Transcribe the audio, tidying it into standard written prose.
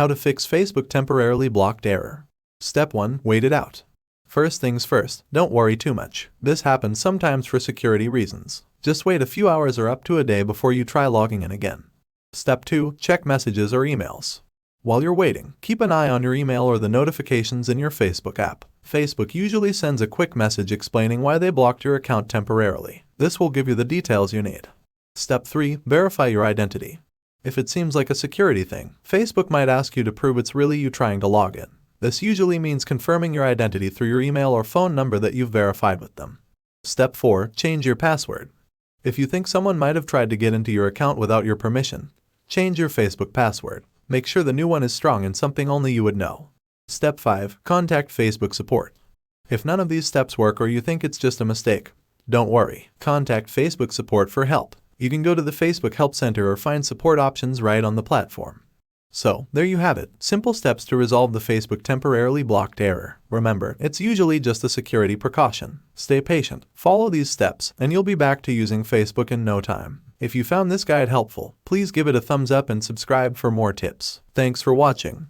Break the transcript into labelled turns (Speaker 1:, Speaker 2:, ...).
Speaker 1: How to fix Facebook temporarily blocked error. Step 1. Wait it out. First things first, don't worry too much. This happens sometimes for security reasons. Just wait a few hours or up to a day before you try logging in again. Step 2. Check messages or emails. While you're waiting, keep an eye on your email or the notifications in your Facebook app. Facebook usually sends a quick message explaining why they blocked your account temporarily. This will give you the details you need. Step 3. Verify your identity. If it seems like a security thing, Facebook might ask you to prove it's really you trying to log in. This usually means confirming your identity through your email or phone number that you've verified with them. Step 4. Change your password. If you think someone might have tried to get into your account without your permission, change your Facebook password. Make sure the new one is strong and something only you would know. Step 5. Contact Facebook support. If none of these steps work or you think it's just a mistake, don't worry. Contact Facebook support for help. You can go to the Facebook Help Center or find support options right on the platform. So, there you have it. Simple steps to resolve the Facebook temporarily blocked error. Remember, it's usually just a security precaution. Stay patient, follow these steps, and you'll be back to using Facebook in no time. If you found this guide helpful, please give it a thumbs up and subscribe for more tips. Thanks for watching.